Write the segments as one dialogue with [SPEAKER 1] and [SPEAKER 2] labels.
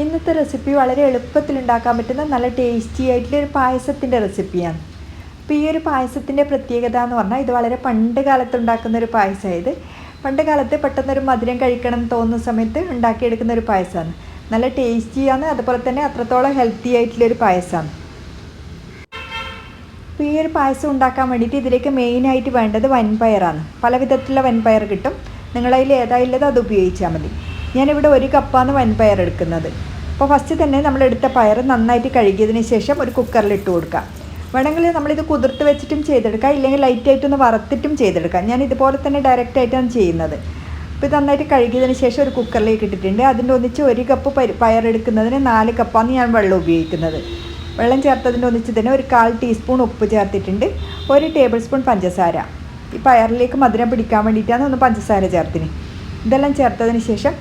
[SPEAKER 1] ഇന്നത്തെ റെസിപ്പി വളരെ എളുപ്പത്തിൽ ഉണ്ടാക്കാൻ പറ്റുന്ന നല്ല ടേസ്റ്റി ആയിട്ടുള്ള ഒരു പായസത്തിൻ്റെ റെസിപ്പിയാണ്. അപ്പോൾ ഈ ഒരു പായസത്തിൻ്റെ പ്രത്യേകത എന്ന് പറഞ്ഞാൽ ഇത് വളരെ പണ്ട് കാലത്ത് ഉണ്ടാക്കുന്ന ഒരു പായസമായത്. പണ്ട് കാലത്ത് പെട്ടെന്നൊരു മധുരം കഴിക്കണം എന്ന് തോന്നുന്ന സമയത്ത് ഉണ്ടാക്കിയെടുക്കുന്ന ഒരു പായസമാണ്. നല്ല ടേസ്റ്റിയാണ്, അതുപോലെ തന്നെ അത്രത്തോളം ഹെൽത്തി ആയിട്ടുള്ളൊരു പായസമാണ്. അപ്പോൾ ഈ ഒരു പായസം ഉണ്ടാക്കാൻ വേണ്ടിയിട്ട് ഇതിലേക്ക് മെയിനായിട്ട് വേണ്ടത് വൻപയറാണ്. പല വിധത്തിലുള്ള വൻപയർ കിട്ടും, നിങ്ങളതിൽ ഏതായുള്ളത് അത് ഉപയോഗിച്ചാൽ മതി. ഞാനിവിടെ 1 കപ്പാണ് വൻപയർ എടുക്കുന്നത്. അപ്പോൾ ഫസ്റ്റ് തന്നെ നമ്മൾ എടുത്ത പയർ നന്നായിട്ട് കഴുകിയതിന് ശേഷം ഒരു കുക്കറിലിട്ട് കൊടുക്കാം. വേണമെങ്കിൽ നമ്മളിത് കുതിർത്ത് വെച്ചിട്ടും ചെയ്തെടുക്കാം, ഇല്ലെങ്കിൽ ലൈറ്റായിട്ടൊന്ന് വറുത്തിട്ടും ചെയ്തെടുക്കാം. ഞാൻ ഇതുപോലെ തന്നെ ഡയറക്റ്റായിട്ടാണ് ചെയ്യുന്നത്. അപ്പോൾ ഇത് നന്നായിട്ട് കഴുകിയതിന് ശേഷം ഒരു കുക്കറിലേക്ക് ഇട്ടിട്ടുണ്ട്. അതിൻ്റെ ഒന്നിച്ച് 1 കപ്പ് പയർ എടുക്കുന്നതിന് 4 കപ്പാണ് ഞാൻ വെള്ളം ഉപയോഗിക്കുന്നത്. വെള്ളം ചേർത്തതിൻ്റെ ഒന്നിച്ച് തന്നെ ഒരു 1/4 ടീസ്പൂൺ ഉപ്പ് ചേർത്തിട്ടുണ്ട്. 1 ടേബിൾ സ്പൂൺ പഞ്ചസാര. ഈ പയറിലേക്ക് മധുരം പിടിക്കാൻ വേണ്ടിയിട്ടാണ് ഒന്ന് പഞ്ചസാര ചേർത്തിന്. ഇതെല്ലാം ചേർത്തതിന് ശേഷം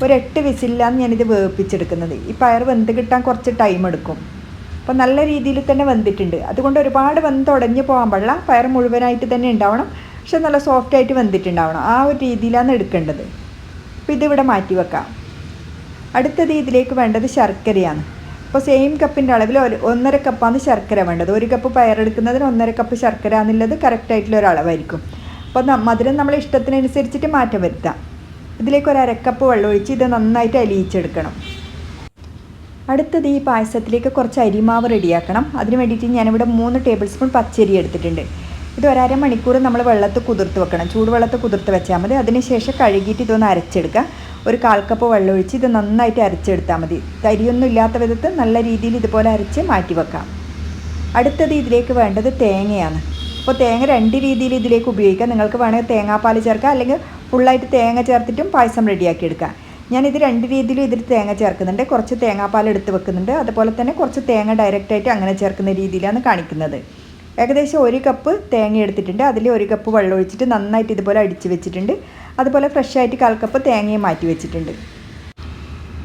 [SPEAKER 1] ഒരു 8 വിസിലാണ് ഞാനിത് വേവിപ്പിച്ചെടുക്കുന്നത്. ഈ പയർ വെന്ത് കിട്ടാൻ കുറച്ച് ടൈം എടുക്കും. അപ്പോൾ നല്ല രീതിയിൽ തന്നെ വെന്തിട്ടുണ്ട്. അതുകൊണ്ട് ഒരുപാട് വെന്തുടഞ്ഞ് പോകാൻ പാടില്ല, പയർ മുഴുവനായിട്ട് തന്നെ ഉണ്ടാവണം, പക്ഷെ നല്ല സോഫ്റ്റായിട്ട് വെന്തിട്ടുണ്ടാവണം. ആ ഒരു രീതിയിലാണ് എടുക്കേണ്ടത്. അപ്പോൾ ഇതിവിടെ മാറ്റി വെക്കാം. അടുത്തത് ഇതിലേക്ക് വേണ്ടത് ശർക്കരയാണ്. അപ്പോൾ സെയിം കപ്പിൻ്റെ അളവിൽ 1.5 കപ്പാണ് ശർക്കര വേണ്ടത്. 1 കപ്പ് പയറെടുക്കുന്നതിന് 1.5 കപ്പ് ശർക്കര എന്നുള്ളത് കറക്റ്റായിട്ടുള്ള ഒരു അളവായിരിക്കും. അപ്പോൾ മധുരം നമ്മളെ ഇഷ്ടത്തിനനുസരിച്ചിട്ട് മാറ്റം വരുത്താം. ഇതിലേക്ക് 1/2 കപ്പ് വെള്ളം ഒഴിച്ച് ഇത് നന്നായിട്ട് അലിയിച്ചെടുക്കണം. അടുത്തത് ഈ പായസത്തിലേക്ക് കുറച്ച് അരിമാവ് റെഡിയാക്കണം. അതിന് വേണ്ടിയിട്ട് ഞാനിവിടെ 3 ടേബിൾ സ്പൂൺ പച്ചരി എടുത്തിട്ടുണ്ട്. ഇത് 1/2 മണിക്കൂർ നമ്മൾ വെള്ളത്തിൽ കുതിർത്ത് വെക്കണം. ചൂടുവെള്ളത്തിൽ കുതിർത്ത് വെച്ചാൽ മതി. അതിനുശേഷം കഴുകിയിട്ട് ഇതൊന്ന് അരച്ചെടുക്കുക. ഒരു 1/4 കപ്പ് വെള്ളം ഒഴിച്ച് ഇത് നന്നായിട്ട് അരച്ചെടുത്താൽ മതി. തരിയൊന്നും ഇല്ലാത്ത വിധത്തിൽ നല്ല രീതിയിൽ ഇതുപോലെ അരച്ച് മാറ്റി വെക്കാം. അടുത്തത് ഇതിലേക്ക് വേണ്ടത് തേങ്ങയാണ്. അപ്പോൾ തേങ്ങ 2 രീതിയിൽ ഇതിലേക്ക് ഉപയോഗിക്കാം. നിങ്ങൾക്ക് വേണമെങ്കിൽ തേങ്ങാപ്പാൽ ചേർക്കാം, അല്ലെങ്കിൽ ഫുള്ളായിട്ട് തേങ്ങ ചേർത്തിട്ടും പായസം റെഡിയാക്കി എടുക്കാം. ഞാനിത് 2 രീതിയിലും ഇതിൽ തേങ്ങ ചേർക്കുന്നുണ്ട്. കുറച്ച് തേങ്ങാപ്പാൽ എടുത്ത് വെക്കുന്നുണ്ട്, അതുപോലെ തന്നെ കുറച്ച് തേങ്ങ ഡയറക്റ്റായിട്ട് അങ്ങനെ ചേർക്കുന്ന രീതിയിലാണ് കാണിക്കുന്നത്. ഏകദേശം 1 കപ്പ് തേങ്ങ എടുത്തിട്ടുണ്ട്. അതിൽ 1 കപ്പ് വെള്ളം ഒഴിച്ചിട്ട് നന്നായിട്ട് ഇതുപോലെ അടിച്ച് വെച്ചിട്ടുണ്ട്. അതുപോലെ ഫ്രഷായിട്ട് 1/4 കപ്പ് തേങ്ങയും മാറ്റി വെച്ചിട്ടുണ്ട്.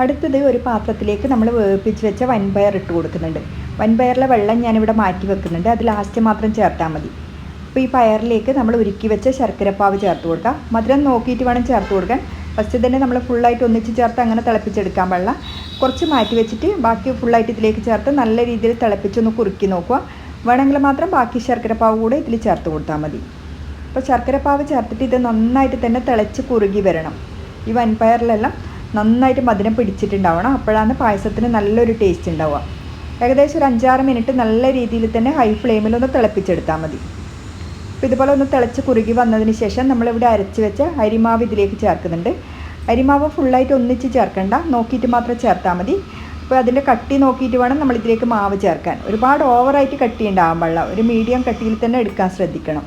[SPEAKER 1] അടുത്തത് ഒരു പാത്രത്തിലേക്ക് നമ്മൾ വേവിപ്പിച്ച് വെച്ച വൻപയർ ഇട്ട് കൊടുക്കുന്നുണ്ട്. വൻപയറിലെ വെള്ളം ഞാനിവിടെ മാറ്റി വെക്കുന്നുണ്ട്, അത് ലാസ്റ്റ് മാത്രം ചേർത്താൽ മതി. അപ്പോൾ ഈ പയറിലേക്ക് നമ്മൾ ഉരുക്കി വെച്ച ശർക്കരപ്പാവ് ചേർത്ത് കൊടുക്കാം. മധുരം നോക്കിയിട്ട് വേണം ചേർത്ത് കൊടുക്കാൻ. ഫസ്റ്റ് തന്നെ നമ്മൾ ഫുള്ളായിട്ട് ഒന്നിച്ച് ചേർത്ത് അങ്ങനെ തിളപ്പിച്ചെടുക്കാൻ പാടില്ല. കുറച്ച് മാറ്റി വെച്ചിട്ട് ബാക്കി ഫുള്ളായിട്ട് ഇതിലേക്ക് ചേർത്ത് നല്ല രീതിയിൽ തിളപ്പിച്ചൊന്ന് കുറുക്കി നോക്കുക. വേണമെങ്കിൽ മാത്രം ബാക്കി ശർക്കരപ്പാവ് കൂടെ ഇതിൽ ചേർത്ത് കൊടുത്താൽ മതി. അപ്പോൾ ശർക്കരപ്പാവ് ചേർത്തിട്ട് ഇത് നന്നായിട്ട് തന്നെ തിളച്ച് കുറുകി വരണം. ഈ വൻപയറിലെല്ലാം നന്നായിട്ട് മധുരം പിടിച്ചിട്ടുണ്ടാവണം. അപ്പോഴാണ് പായസത്തിന് നല്ലൊരു ടേസ്റ്റ് ഉണ്ടാവുക. ഏകദേശം ഒരു 5-6 മിനിറ്റ് നല്ല രീതിയിൽ തന്നെ ഹൈ ഫ്ലെയിമിലൊന്ന് തിളപ്പിച്ചെടുത്താൽ മതി. അപ്പോൾ ഇതുപോലെ ഒന്ന് തിളച്ച് കുറുകി വന്നതിന് ശേഷം നമ്മളിവിടെ അരച്ച് വെച്ച അരിമാവ് ഇതിലേക്ക് ചേർക്കുന്നുണ്ട്. അരിമാവ് ഫുള്ളായിട്ട് ഒന്നിച്ച് ചേർക്കണ്ട, നോക്കിയിട്ട് മാത്രം ചേർത്താൽ മതി. അപ്പോൾ അതിൻ്റെ കട്ടി നോക്കിയിട്ട് വേണം നമ്മളിതിലേക്ക് മാവ് ചേർക്കാൻ. ഒരുപാട് ഓവറായിട്ട് കട്ടി ഉണ്ടാകാൻ പാടില്ല, ഒരു മീഡിയം കട്ടിയിൽ തന്നെ എടുക്കാൻ ശ്രദ്ധിക്കണം.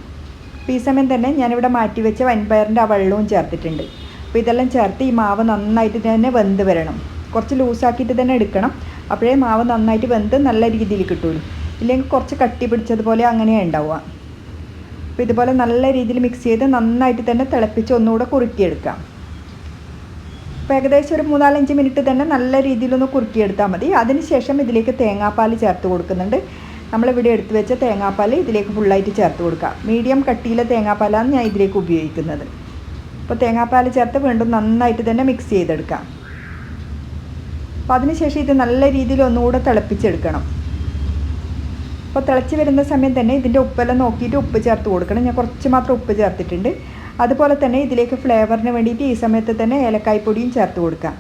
[SPEAKER 1] അപ്പോൾ ഈ സമയം തന്നെ ഞാനിവിടെ മാറ്റി വെച്ച വൻപയറിൻ്റെ ആ വെള്ളവും ചേർത്തിട്ടുണ്ട്. അപ്പോൾ ഇതെല്ലാം ചേർത്ത് ഈ മാവ് നന്നായിട്ട് തന്നെ വെന്ത് വരണം. കുറച്ച് ലൂസാക്കിയിട്ട് തന്നെ എടുക്കണം, അപ്പോഴേ മാവ് നന്നായിട്ട് വെന്ത് നല്ല രീതിയിൽ കിട്ടുള്ളൂ. ഇല്ലെങ്കിൽ കുറച്ച് കട്ടി പിടിച്ചതുപോലെ അങ്ങനെയാണ് ഉണ്ടാവുക. അപ്പോൾ ഇതുപോലെ നല്ല രീതിയിൽ മിക്സ് ചെയ്ത് നന്നായിട്ട് തന്നെ തിളപ്പിച്ച് ഒന്നുകൂടെ കുറുക്കിയെടുക്കാം. അപ്പോൾ ഏകദേശം ഒരു 3-4-5 മിനിറ്റ് തന്നെ നല്ല രീതിയിലൊന്ന് കുറുക്കിയെടുത്താൽ മതി. അതിനുശേഷം ഇതിലേക്ക് തേങ്ങാപ്പാൽ ചേർത്ത് കൊടുക്കുന്നുണ്ട്. നമ്മളിവിടെ എടുത്ത് വെച്ച തേങ്ങാപ്പാൽ ഇതിലേക്ക് ഫുള്ളായിട്ട് ചേർത്ത് കൊടുക്കാം. മീഡിയം കട്ടിയിലെ തേങ്ങാപ്പാലാണ് ഞാൻ ഇതിലേക്ക് ഉപയോഗിക്കുന്നത്. അപ്പോൾ തേങ്ങാപ്പാൽ ചേർത്ത് വീണ്ടും നന്നായിട്ട് തന്നെ മിക്സ് ചെയ്തെടുക്കാം. അപ്പോൾ അതിനുശേഷം ഇത് നല്ല രീതിയിൽ ഒന്നുകൂടെ തിളപ്പിച്ചെടുക്കണം. അപ്പോൾ തിളച്ച് വരുന്ന സമയം തന്നെ ഇതിൻ്റെ ഉപ്പെല്ലാം നോക്കിയിട്ട് ഉപ്പ് ചേർത്ത് കൊടുക്കണം. ഞാൻ കുറച്ച് മാത്രം ഉപ്പ് ചേർത്തിട്ടുണ്ട്. അതുപോലെ തന്നെ ഇതിലേക്ക് ഫ്ലേവറിന് വേണ്ടിയിട്ട് ഈ സമയത്ത് തന്നെ ഏലക്കായ്പ്പൊടിയും ചേർത്ത് കൊടുക്കാം.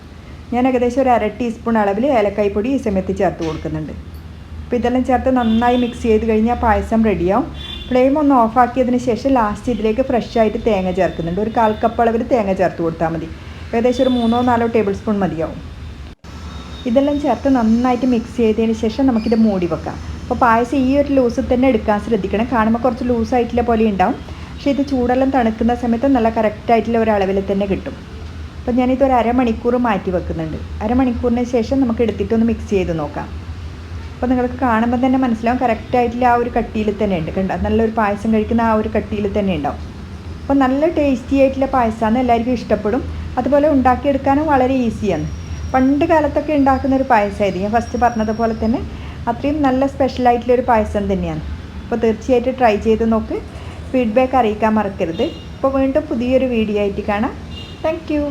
[SPEAKER 1] ഞാൻ ഏകദേശം ഒരു 1/2 ടീസ്പൂൺ അളവിൽ ഏലക്കായ്പ്പൊടി ഈ സമയത്ത് ചേർത്ത് കൊടുക്കുന്നുണ്ട്. അപ്പോൾ ഇതെല്ലാം ചേർത്ത് നന്നായി മിക്സ് ചെയ്ത് കഴിഞ്ഞാൽ പായസം റെഡിയാവും. ഫ്ലെയിം ഒന്ന് ഓഫാക്കിയതിന് ശേഷം ലാസ്റ്റ് ഇതിലേക്ക് ഫ്രഷായിട്ട് തേങ്ങ ചേർക്കുന്നുണ്ട്. ഒരു 1/4 കപ്പ് അളവിൽ തേങ്ങ ചേർത്ത് കൊടുത്താൽ മതി. ഏകദേശം ഒരു 3-4 ടേബിൾ സ്പൂൺ മതിയാവും. ഇതെല്ലാം ചേർത്ത് നന്നായിട്ട് മിക്സ് ചെയ്തതിന് ശേഷം നമുക്കിത് മൂടി വെക്കാം. അപ്പോൾ പായസം ഈ ഒരു ലൂസിൽ തന്നെ എടുക്കാൻ ശ്രദ്ധിക്കണം. കാണുമ്പോൾ കുറച്ച് ലൂസായിട്ടുള്ള പോലെ ഉണ്ടാവും, പക്ഷേ ഇത് ചൂടെല്ലാം തണുക്കുന്ന സമയത്ത് നല്ല കറക്റ്റായിട്ടുള്ള ഒരു അളവിൽ തന്നെ കിട്ടും. അപ്പോൾ ഞാനിത് ഒരു 1/2 മണിക്കൂർ മാറ്റി വെക്കുന്നുണ്ട്. 1/2 മണിക്കൂറിന് ശേഷം നമുക്ക് എടുത്തിട്ടൊന്ന് മിക്സ് ചെയ്ത് നോക്കാം. അപ്പോൾ നിങ്ങൾക്ക് കാണുമ്പോൾ തന്നെ മനസ്സിലാവും കറക്റ്റായിട്ടുള്ള ആ ഒരു കട്ടിയിൽ തന്നെ ഉണ്ട്. കണ്ടോ, നല്ലൊരു പായസം കഴിക്കുന്ന ആ ഒരു കട്ടിയിൽ തന്നെ ഉണ്ടാവും. അപ്പോൾ നല്ല ടേസ്റ്റി ആയിട്ടുള്ള പായസമാണ്, എല്ലാവർക്കും ഇഷ്ടപ്പെടും. അതുപോലെ ഉണ്ടാക്കിയെടുക്കാനും വളരെ ഈസിയാണ്. പണ്ട് കാലത്തൊക്കെ ഉണ്ടാക്കുന്ന ഒരു പായസമായത് ഞാൻ ഫസ്റ്റ് പറഞ്ഞതുപോലെ തന്നെ അത്രയും നല്ല സ്പെഷ്യലായിട്ടുള്ളൊരു പായസം തന്നെയാണ്. അപ്പോൾ തീർച്ചയായിട്ടും ട്രൈ ചെയ്ത് നോക്ക്. ഫീഡ്ബാക്ക് അറിയിക്കാൻ മറക്കരുത്. അപ്പോൾ വീണ്ടും പുതിയൊരു വീഡിയോ ആയിട്ട് കാണാം. Thank you.